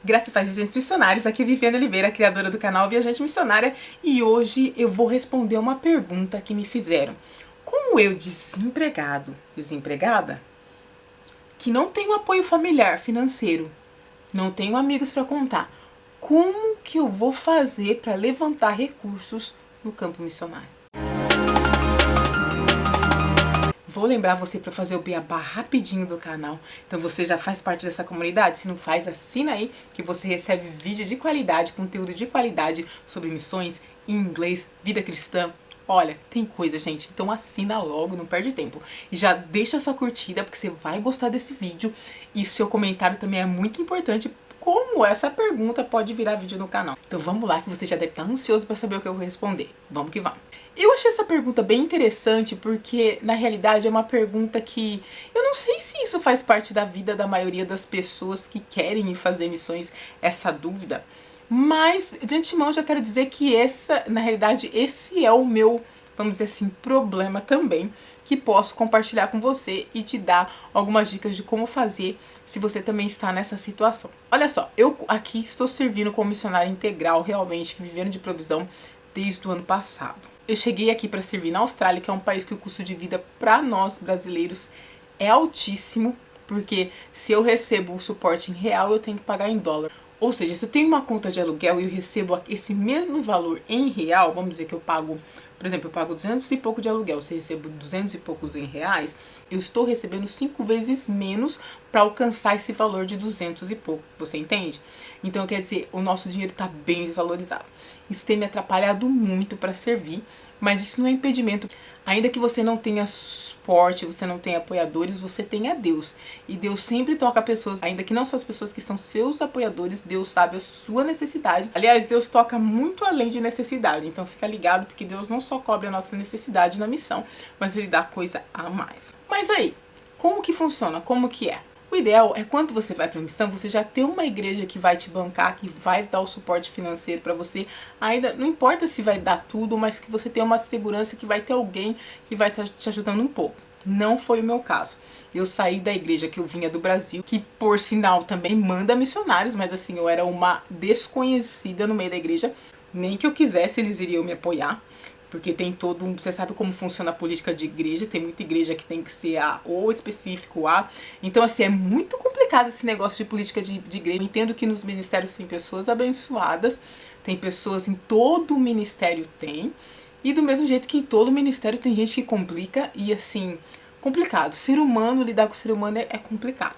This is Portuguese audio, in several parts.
Graça e paz, viajantes missionários, aqui é Viviane Oliveira, criadora do canal Viajante Missionária, e hoje eu vou responder uma pergunta que me fizeram. Como eu, desempregada, que não tenho apoio familiar, financeiro, não tenho amigos para contar, como que eu vou fazer para levantar recursos no campo missionário? Vou lembrar você para fazer o beabá rapidinho do canal. Então você já faz parte dessa comunidade? Se não faz, assina aí que você recebe vídeo de qualidade, conteúdo de qualidade sobre missões, inglês, vida cristã. Olha, tem coisa, gente, então assina logo, não perde tempo. E já deixa sua curtida, porque você vai gostar desse vídeo. E seu comentário também é muito importante, como essa pergunta pode virar vídeo no canal. Então vamos lá, que você já deve estar ansioso para saber o que eu vou responder. Vamos que vamos. Eu achei essa pergunta bem interessante porque, na realidade, é uma pergunta que eu não sei se isso faz parte da vida da maioria das pessoas que querem ir fazer missões, essa dúvida. Mas, de antemão, já quero dizer que na realidade, esse é o meu, vamos dizer assim, problema também, que posso compartilhar com você e te dar algumas dicas de como fazer se você também está nessa situação. Olha só, eu aqui estou servindo como missionária integral, realmente, vivendo de provisão desde o ano passado. Eu cheguei aqui para servir na Austrália, que é um país que o custo de vida para nós brasileiros é altíssimo, porque se eu recebo o suporte em real, eu tenho que pagar em dólar. Ou seja, se eu tenho uma conta de aluguel e eu recebo esse mesmo valor em real, vamos dizer que eu pago, por exemplo, eu pago 200 e pouco de aluguel, se eu recebo 200 e poucos em reais, eu estou recebendo 5 vezes menos para alcançar esse valor de 200 e pouco, você entende? Então, quer dizer, o nosso dinheiro está bem desvalorizado. Isso tem me atrapalhado muito para servir, mas isso não é impedimento. Ainda que você não tenha suporte, você não tenha apoiadores, você tem a Deus. E Deus sempre toca pessoas, ainda que não são as pessoas que são seus apoiadores, Deus sabe a sua necessidade. Aliás, Deus toca muito além de necessidade, então fica ligado porque Deus não só cobre a nossa necessidade na missão, mas Ele dá coisa a mais. Mas aí, como que funciona? Como que é? O ideal é quando você vai para a missão, você já ter uma igreja que vai te bancar, que vai dar o suporte financeiro para você. Ainda não importa se vai dar tudo, mas que você tenha uma segurança que vai ter alguém que vai estar te ajudando um pouco. Não foi o meu caso. Eu saí da igreja que eu vinha do Brasil, que por sinal também manda missionários, mas assim, eu era uma desconhecida no meio da igreja. Nem que eu quisesse, eles iriam me apoiar. Porque tem todo você sabe como funciona a política de igreja, tem muita igreja que tem que ser A ou específico A. Então, assim, é muito complicado esse negócio de política de igreja. Eu entendo que nos ministérios tem pessoas abençoadas, tem pessoas em todo o ministério tem, e do mesmo jeito que em todo ministério tem gente que complica e, assim, complicado. Ser humano, lidar com o ser humano é complicado.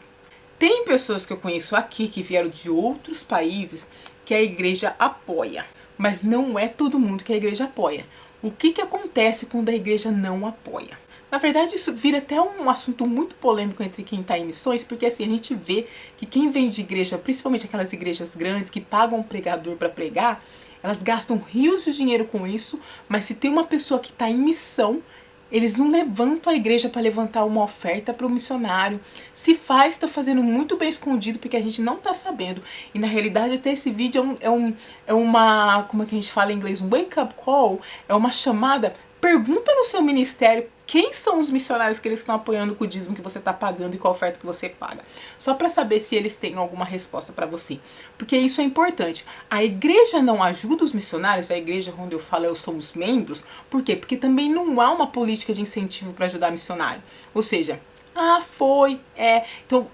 Tem pessoas que eu conheço aqui que vieram de outros países que a igreja apoia, mas não é todo mundo que a igreja apoia. O que acontece quando a igreja não apoia? Na verdade, isso vira até um assunto muito polêmico entre quem está em missões, porque assim, a gente vê que quem vem de igreja, principalmente aquelas igrejas grandes que pagam um pregador para pregar, elas gastam rios de dinheiro com isso, mas se tem uma pessoa que está em missão, eles não levantam a igreja para levantar uma oferta para o missionário. Se faz, está fazendo muito bem escondido, porque a gente não está sabendo. E na realidade até esse vídeo é uma, como é que a gente fala em inglês? Um wake up call, é uma chamada. Pergunta no seu ministério quem são os missionários que eles estão apoiando com o dízimo que você está pagando e qual oferta que você paga. Só para saber se eles têm alguma resposta para você. Porque isso é importante. A igreja não ajuda os missionários, a igreja onde eu falo são os membros. Por quê? Porque também não há uma política de incentivo para ajudar missionário. Ou seja, então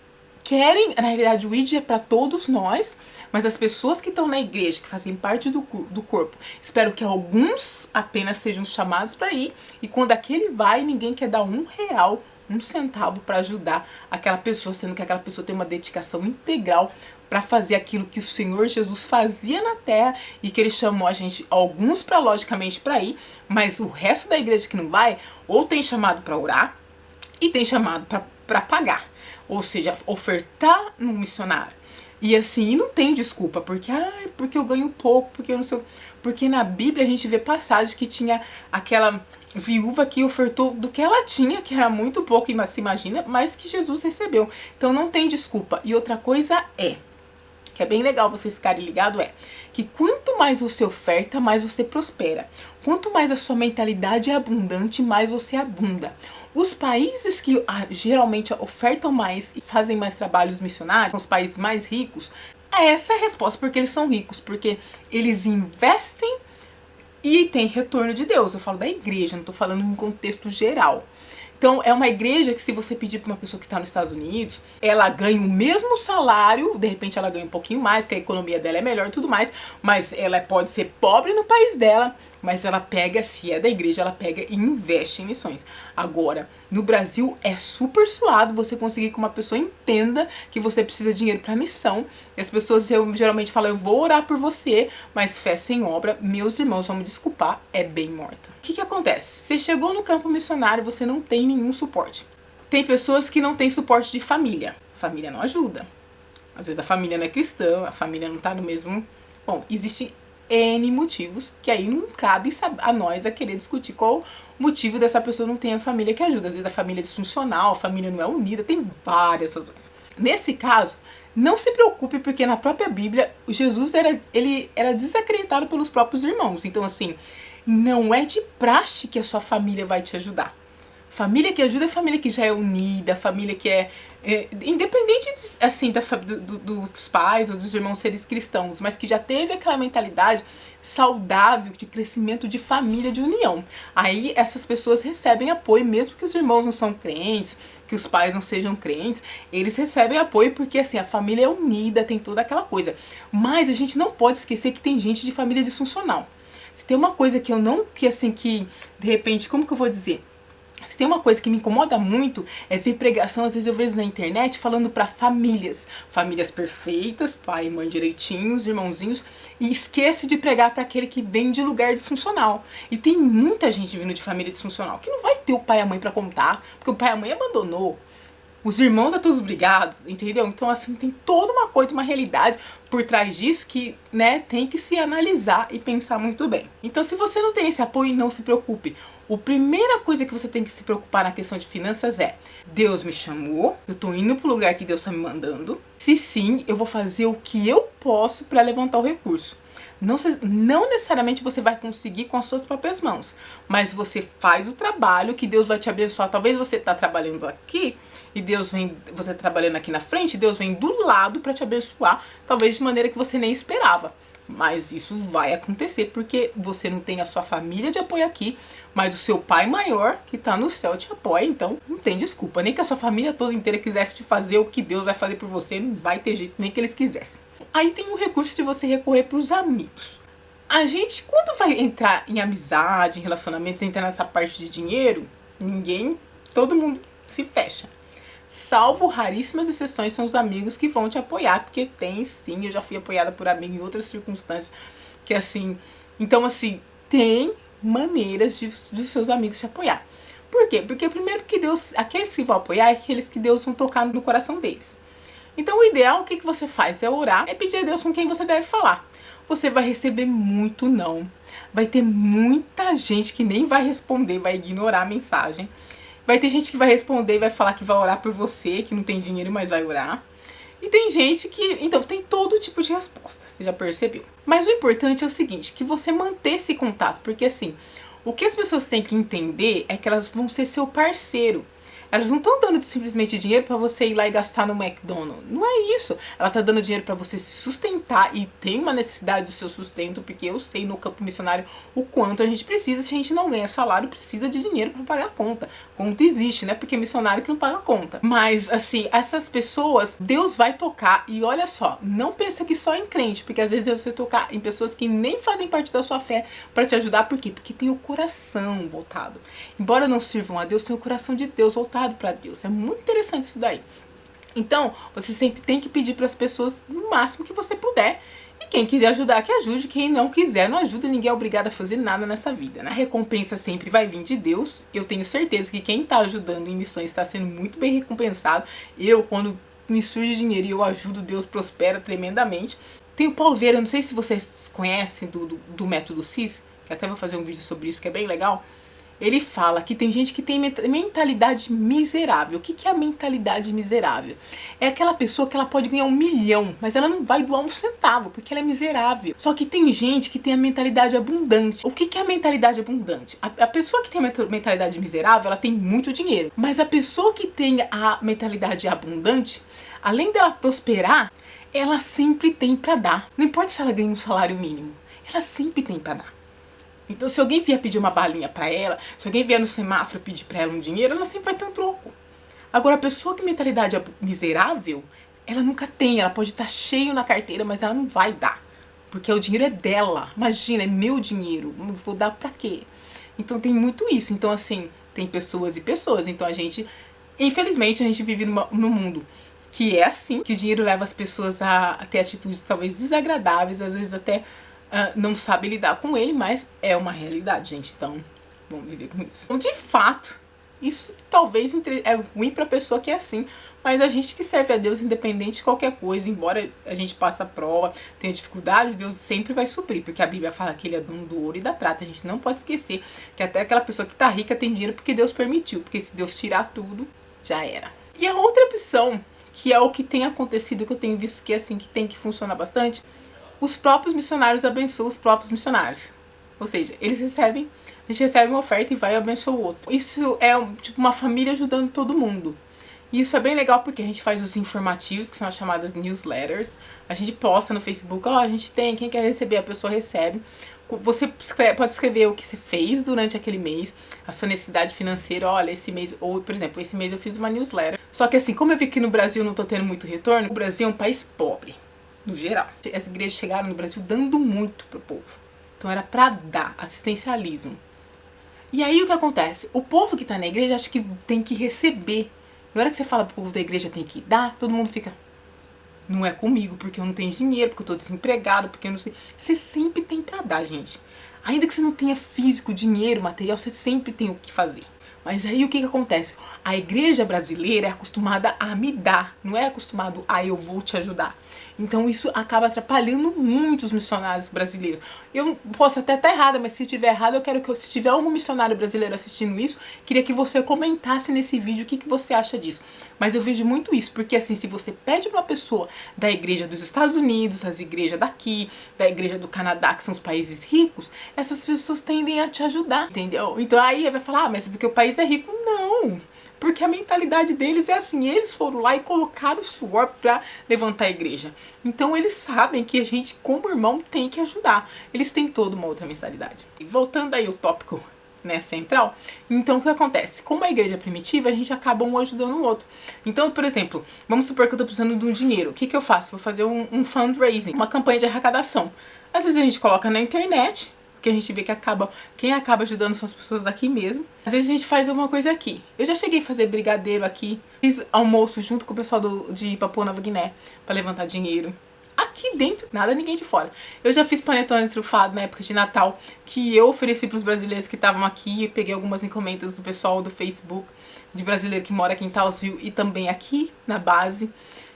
querem, na realidade o ID é para todos nós, mas as pessoas que estão na igreja, que fazem parte do corpo, espero que alguns apenas sejam chamados para ir, e quando aquele vai, ninguém quer dar R$1, R$1 para ajudar aquela pessoa, sendo que aquela pessoa tem uma dedicação integral para fazer aquilo que o Senhor Jesus fazia na terra e que Ele chamou a gente, alguns para logicamente para ir, mas o resto da igreja que não vai, ou tem chamado para orar, e tem chamado para pagar. Ou seja, ofertar no missionário. E assim, não tem desculpa, porque eu ganho pouco, porque eu não sei. Porque na Bíblia a gente vê passagens que tinha aquela viúva que ofertou do que ela tinha, que era muito pouco, se imagina, mas que Jesus recebeu. Então não tem desculpa. E outra coisa que é bem legal vocês ficarem ligados, que quanto mais você oferta, mais você prospera. Quanto mais a sua mentalidade é abundante, mais você abunda. Os países que geralmente ofertam mais e fazem mais trabalhos missionários, são os países mais ricos, Essa é a resposta, porque eles são ricos, porque eles investem e tem retorno de Deus. Eu falo da igreja, não tô falando em contexto geral. Então, é uma igreja que, se você pedir para uma pessoa que está nos Estados Unidos, ela ganha o mesmo salário, de repente ela ganha um pouquinho mais, que a economia dela é melhor e tudo mais, mas ela pode ser pobre no país dela, mas ela pega, se é da igreja, ela pega e investe em missões. Agora, no Brasil é super suado você conseguir que uma pessoa entenda que você precisa de dinheiro para missão. E as pessoas geralmente falam, eu vou orar por você, mas fé sem obra, meus irmãos, vão me desculpar, é bem morta. O que acontece? Você chegou no campo missionário, você não tem nenhum suporte. Tem pessoas que não têm suporte de família. A família não ajuda. Às vezes a família não é cristã, a família não tá no mesmo... Bom, existe N motivos que aí não cabe a nós a querer discutir qual o motivo dessa pessoa não ter a família que ajuda. Às vezes a família é disfuncional, a família não é unida, tem várias razões. Nesse caso, não se preocupe, porque na própria Bíblia, Jesus era desacreditado pelos próprios irmãos. Então, assim, não é de praxe que a sua família vai te ajudar. Família que ajuda é família que já é unida, família que independente assim dos pais ou dos irmãos serem cristãos, mas que já teve aquela mentalidade saudável de crescimento de família, de união. Aí essas pessoas recebem apoio, mesmo que os irmãos não são crentes, que os pais não sejam crentes, eles recebem apoio porque assim a família é unida, tem toda aquela coisa. Mas a gente não pode esquecer que tem gente de família disfuncional. Se tem uma coisa que eu não, que de repente, como que eu vou dizer? Se tem uma coisa que me incomoda muito, é ver pregação, às vezes eu vejo na internet, falando pra famílias. Famílias perfeitas, pai e mãe direitinhos, irmãozinhos, e esquece de pregar pra aquele que vem de lugar disfuncional. E tem muita gente vindo de família disfuncional, que não vai ter o pai e a mãe pra contar, porque o pai e a mãe abandonou. Os irmãos a todos brigados, entendeu? Então, assim, tem toda uma coisa, uma realidade por trás disso que, né, tem que se analisar e pensar muito bem. Então, se você não tem esse apoio, não se preocupe. A primeira coisa que você tem que se preocupar na questão de finanças é: Deus me chamou, eu tô indo pro lugar que Deus tá me mandando. Se sim, eu vou fazer o que eu posso para levantar o recurso. Não necessariamente você vai conseguir com as suas próprias mãos, mas você faz o trabalho que Deus vai te abençoar. Talvez você tá trabalhando aqui e você tá trabalhando aqui na frente, Deus vem do lado para te abençoar, talvez de maneira que você nem esperava. Mas isso vai acontecer porque você não tem a sua família de apoio aqui, mas o seu pai maior que tá no céu te apoia, então não tem desculpa. Nem que a sua família toda inteira quisesse te fazer o que Deus vai fazer por você, não vai ter jeito, nem que eles quisessem. Aí tem o recurso de você recorrer para os amigos. A gente, quando vai entrar em amizade, em relacionamentos, entrar nessa parte de dinheiro, todo mundo se fecha. Salvo raríssimas exceções, são os amigos que vão te apoiar, porque tem sim, eu já fui apoiada por amigo em outras circunstâncias, que assim, então assim, tem maneiras de seus amigos te apoiar. Por quê? Porque primeiro que Deus, aqueles que vão apoiar, é aqueles que Deus vão tocar no coração deles. Então o ideal, o que você faz? É orar, é pedir a Deus com quem você deve falar. Você vai receber muito não, vai ter muita gente que nem vai responder, vai ignorar a mensagem. Vai ter gente que vai responder e vai falar que vai orar por você, que não tem dinheiro, mas vai orar. E tem gente que... Então, tem todo tipo de resposta, você já percebeu. Mas o importante é o seguinte, que você manter esse contato, porque assim, o que as pessoas têm que entender é que elas vão ser seu parceiro. Elas não estão dando simplesmente dinheiro para você ir lá e gastar no McDonald's. Não é isso. Ela está dando dinheiro para você se sustentar e tem uma necessidade do seu sustento, porque eu sei no campo missionário o quanto a gente precisa. Se a gente não ganha salário, precisa de dinheiro para pagar a conta. Conta existe, né? Porque é missionário que não paga a conta. Mas, assim, essas pessoas, Deus vai tocar. E olha só, não pensa que só em crente, porque às vezes Deus vai tocar em pessoas que nem fazem parte da sua fé para te ajudar. Por quê? Porque tem o coração voltado. Embora não sirvam a Deus, tem o coração de Deus voltado para Deus. É muito interessante isso daí. Então, você sempre tem que pedir para as pessoas no máximo que você puder. E quem quiser ajudar, que ajude. Quem não quiser, não ajuda. Ninguém é obrigado a fazer nada nessa vida, né? A recompensa sempre vai vir de Deus. Eu tenho certeza que quem está ajudando em missões está sendo muito bem recompensado. Eu, quando me surge dinheiro e eu ajudo, Deus prospera tremendamente. Tem o Paulo Vieira, não sei se vocês conhecem do método CIS, que até vou fazer um vídeo sobre isso, que é bem legal. Ele fala que tem gente que tem mentalidade miserável. O que é a mentalidade miserável? É aquela pessoa que ela pode ganhar 1 milhão, mas ela não vai doar 1 centavo, porque ela é miserável. Só que tem gente que tem a mentalidade abundante. O que é a mentalidade abundante? A pessoa que tem a mentalidade miserável, ela tem muito dinheiro. Mas a pessoa que tem a mentalidade abundante, além dela prosperar, ela sempre tem pra dar. Não importa se ela ganha um salário mínimo, ela sempre tem pra dar. Então se alguém vier pedir uma balinha pra ela, se alguém vier no semáforo pedir pra ela um dinheiro, ela sempre vai ter um troco. Agora a pessoa que mentalidade é miserável, ela nunca tem, ela pode estar cheio na carteira, mas ela não vai dar. Porque o dinheiro é dela. Imagina, é meu dinheiro. Não vou dar pra quê? Então tem muito isso. Então assim, tem pessoas e pessoas. Então a gente, infelizmente, a gente vive num mundo que é assim, que o dinheiro leva as pessoas a ter atitudes talvez desagradáveis, às vezes até não sabe lidar com ele, mas é uma realidade, gente. Então, vamos viver com isso. Então, de fato, isso talvez é ruim pra pessoa que é assim, mas a gente que serve a Deus, independente de qualquer coisa, embora a gente passe a prova, tenha dificuldade, Deus sempre vai suprir, porque a Bíblia fala que Ele é dono do ouro e da prata. A gente não pode esquecer que até aquela pessoa que tá rica tem dinheiro porque Deus permitiu, porque se Deus tirar tudo, já era. E a outra opção, que é o que tem acontecido, que eu tenho visto que é assim, que tem que funcionar bastante, os próprios missionários abençoam os próprios missionários. Ou seja, eles recebem, a gente recebe uma oferta e vai e abençoa o outro. Isso é tipo uma família ajudando todo mundo. E isso é bem legal porque a gente faz os informativos, que são as chamadas newsletters. A gente posta no Facebook, ó, a gente tem, quem quer receber, a pessoa recebe. Você pode escrever o que você fez durante aquele mês, a sua necessidade financeira, olha, esse mês, ou por exemplo, esse mês eu fiz uma newsletter. Só que assim, como eu vi que no Brasil não tô tendo muito retorno, o Brasil é um país pobre, no geral. As igrejas chegaram no Brasil dando muito pro povo. Então era pra dar, assistencialismo. E aí o que acontece? O povo que tá na igreja acha que tem que receber. Na hora que você fala pro povo da igreja tem que dar, todo mundo fica, não é comigo, porque eu não tenho dinheiro, porque eu tô desempregado, porque eu não sei. Você sempre tem pra dar, gente. Ainda que você não tenha físico, dinheiro, material, você sempre tem o que fazer. Mas aí o que acontece? A igreja brasileira é acostumada a me dar, não é acostumado a eu vou te ajudar. Então isso acaba atrapalhando muito os missionários brasileiros. Eu posso até estar errada, mas se estiver errado, eu quero que, se tiver algum missionário brasileiro assistindo isso, queria que você comentasse nesse vídeo o que você acha disso. Mas eu vejo muito isso, porque assim, se você pede pra uma pessoa da igreja dos Estados Unidos, as igrejas daqui, da igreja do Canadá, que são os países ricos, essas pessoas tendem a te ajudar, entendeu? Então aí vai falar, ah, mas é porque o país é rico. Não! Porque a mentalidade deles é assim, eles foram lá e colocaram o suor pra levantar a igreja. Então eles sabem que a gente, como irmão, tem que ajudar. Eles têm toda uma outra mentalidade. E voltando aí ao tópico, né, central, então o que acontece? Como a igreja é primitiva, a gente acaba um ajudando o outro. Então, por exemplo, vamos supor que eu tô precisando de um dinheiro. O que eu faço? Vou fazer um fundraising, uma campanha de arrecadação. Às vezes a gente coloca na internet, que a gente vê que quem acaba ajudando são as pessoas aqui mesmo. Às vezes a gente faz alguma coisa aqui. Eu já cheguei a fazer brigadeiro aqui, fiz almoço junto com o pessoal de Papua Nova Guiné para levantar dinheiro. Aqui dentro, nada, ninguém de fora. Eu já fiz panetone trufado na época de Natal, que eu ofereci para os brasileiros que estavam aqui. Eu peguei algumas encomendas do pessoal do Facebook, de brasileiro que mora aqui em Townsville e também aqui na base.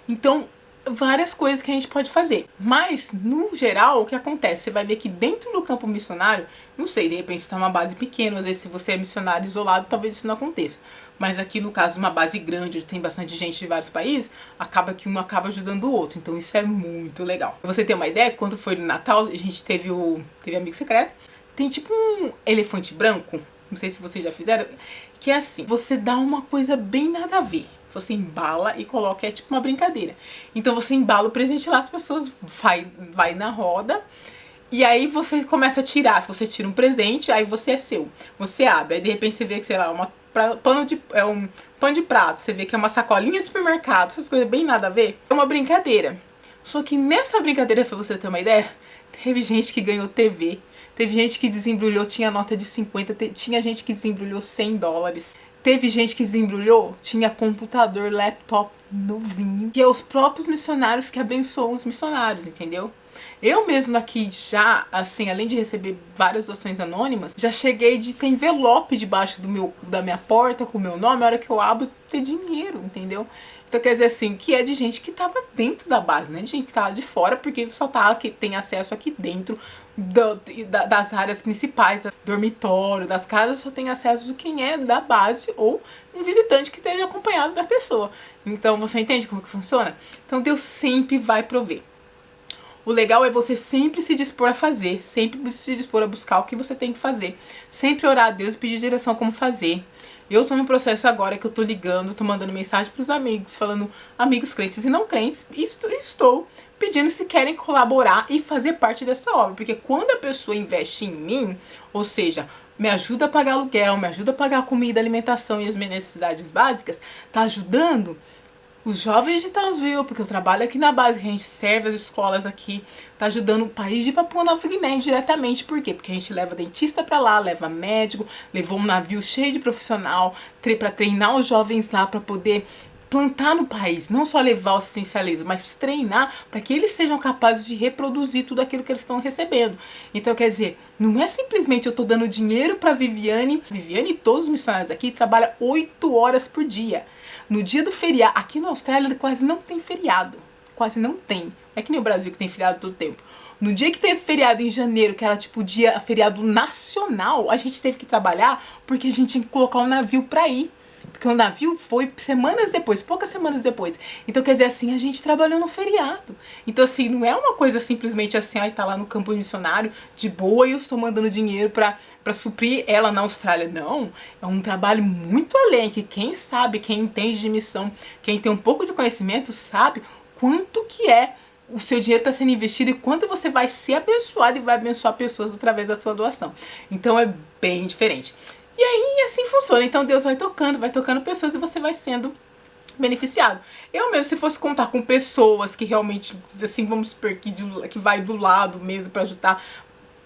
Então, várias coisas que a gente pode fazer. Mas, no geral, o que acontece? Você vai ver que dentro do campo missionário, não sei, de repente você tá numa base pequena, às vezes se você é missionário isolado, talvez isso não aconteça. Mas aqui no caso, uma base grande, onde tem bastante gente de vários países, acaba que um acaba ajudando o outro. Então isso é muito legal. Pra você ter uma ideia, quando foi no Natal, a gente teve amigo secreto. Tem tipo um elefante branco, não sei se vocês já fizeram, que é assim, você dá uma coisa bem nada a ver. Você embala e coloca, é tipo uma brincadeira. Então você embala o presente lá, as pessoas vai na roda e aí você começa a tirar. Você tira um presente, aí você é seu. Você abre, aí de repente você vê que, sei lá, um pano de prato. Você vê que é uma sacolinha de supermercado, essas coisas bem nada a ver. É uma brincadeira. Só que nessa brincadeira, pra você ter uma ideia, teve gente que ganhou TV. Teve gente que desembrulhou, tinha nota de 50, tinha gente que desembrulhou $100. Teve gente que desembrulhou, tinha computador, laptop novinho. Que é os próprios missionários que abençoam os missionários, entendeu? Eu mesmo aqui já, assim, além de receber várias doações anônimas, já cheguei de ter envelope debaixo da minha porta com o meu nome, a hora que eu abro, ter dinheiro, entendeu? Então quer dizer assim, que é de gente que tava dentro da base, né? De gente que tava de fora, porque só que tem acesso aqui dentro das áreas principais, dormitório, das casas, só tem acesso quem é da base ou um visitante que esteja acompanhado da pessoa. Então você entende como que funciona? Então Deus sempre vai prover. O legal é você sempre se dispor a fazer, sempre se dispor a buscar o que você tem que fazer. Sempre orar a Deus e pedir direção como fazer. Eu tô no processo agora que eu tô ligando, tô mandando mensagem pros amigos, falando amigos crentes e não crentes, e estou pedindo se querem colaborar e fazer parte dessa obra. Porque quando a pessoa investe em mim, ou seja, me ajuda a pagar aluguel, me ajuda a pagar a comida, alimentação e as minhas necessidades básicas, tá ajudando os jovens de Townsville, porque eu trabalho aqui na base, que a gente serve as escolas aqui, tá ajudando o país de Papua Nova Guiné diretamente. Por quê? Porque a gente leva dentista pra lá, leva médico, levou um navio cheio de profissional pra treinar os jovens lá, pra poder plantar no país, não só levar o assistencialismo, mas treinar para que eles sejam capazes de reproduzir tudo aquilo que eles estão recebendo. Então, quer dizer, não é simplesmente eu tô dando dinheiro para Viviane e todos os missionários aqui trabalham 8 horas por dia. No dia do feriado, aqui na Austrália quase não tem feriado, quase não tem. Não é que nem o Brasil que tem feriado todo tempo. No dia que teve feriado em janeiro, que era tipo dia feriado nacional, a gente teve que trabalhar porque a gente tinha que colocar um navio para ir. Porque o navio foi semanas depois, poucas semanas depois. Então, quer dizer, assim, a gente trabalhou no feriado. Então, assim, não é uma coisa simplesmente assim, ai, tá lá no campo missionário, de boa, e eu estou mandando dinheiro pra suprir ela na Austrália. Não, é um trabalho muito além, que quem sabe, quem entende de missão, quem tem um pouco de conhecimento, sabe quanto que é o seu dinheiro está sendo investido e quanto você vai ser abençoado e vai abençoar pessoas através da sua doação. Então, é bem diferente. E aí assim funciona, então Deus vai tocando pessoas e você vai sendo beneficiado. Eu mesmo, se fosse contar com pessoas que realmente, assim, vamos supor que vai do lado mesmo pra ajudar,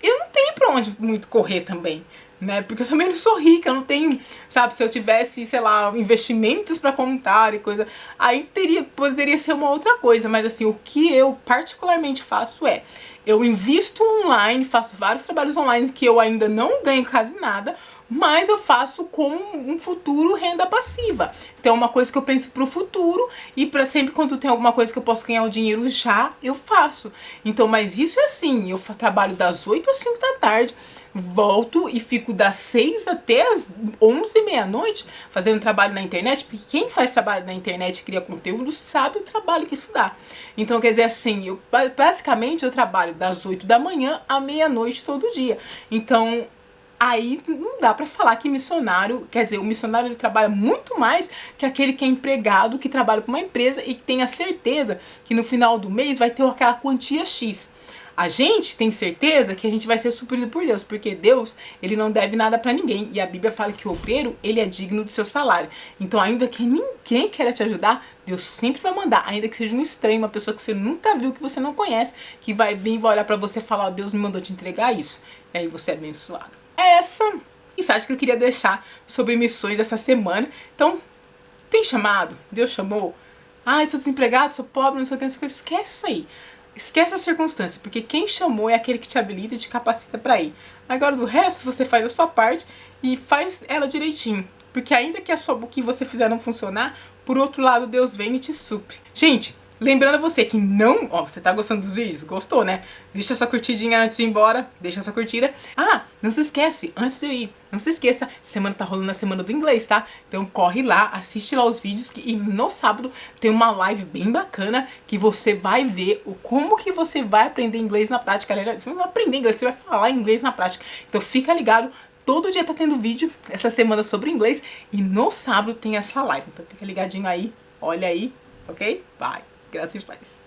eu não tenho pra onde muito correr também, né? Porque eu também não sou rica, eu não tenho, sabe, se eu tivesse, sei lá, investimentos pra contar e coisa, aí poderia ser uma outra coisa, mas assim, o que eu particularmente faço é, eu invisto online, faço vários trabalhos online que eu ainda não ganho quase nada, mas eu faço com um futuro renda passiva. Então é uma coisa que eu penso pro futuro e para sempre quando tem alguma coisa que eu posso ganhar o dinheiro já, eu faço. Então, mas isso é assim, eu trabalho das 8 às 5 da tarde, volto e fico das 6 até as 11, meia-noite fazendo trabalho na internet, porque quem faz trabalho na internet e cria conteúdo sabe o trabalho que isso dá. Então, quer dizer assim, basicamente eu trabalho das 8 da manhã à meia-noite todo dia. Então, aí não dá pra falar que missionário, quer dizer, o missionário ele trabalha muito mais que aquele que é empregado, que trabalha para uma empresa e que tem a certeza que no final do mês vai ter aquela quantia X. A gente tem certeza que a gente vai ser suprido por Deus, porque Deus, ele não deve nada pra ninguém. E a Bíblia fala que o obreiro, ele é digno do seu salário. Então, ainda que ninguém queira te ajudar, Deus sempre vai mandar, ainda que seja um estranho, uma pessoa que você nunca viu, que você não conhece, que vai vir e vai olhar pra você e falar, oh, Deus me mandou te entregar isso. E aí você é abençoado. Essa mensagem que eu queria deixar sobre missões dessa semana. Então, tem chamado? Deus chamou? Ai, tô desempregado, sou pobre, não sei o que, esquece isso aí. Esquece a circunstância, porque quem chamou é aquele que te habilita e te capacita pra ir. Agora, do resto, você faz a sua parte e faz ela direitinho. Porque ainda que o que você fizer não funcionar, por outro lado, Deus vem e te supre. Gente, lembrando a você que não... Ó, você tá gostando dos vídeos? Gostou, né? Deixa sua curtidinha antes de ir embora. Deixa sua curtida. Ah, não se esquece, antes de eu ir, não se esqueça, semana tá rolando a semana do inglês, tá? Então corre lá, assiste lá os vídeos e no sábado tem uma live bem bacana que você vai ver como que você vai aprender inglês na prática, galera. Você não vai aprender inglês, você vai falar inglês na prática. Então fica ligado. Todo dia tá tendo vídeo essa semana sobre inglês e no sábado tem essa live. Então fica ligadinho aí, olha aí, ok? Vai, graças e paz.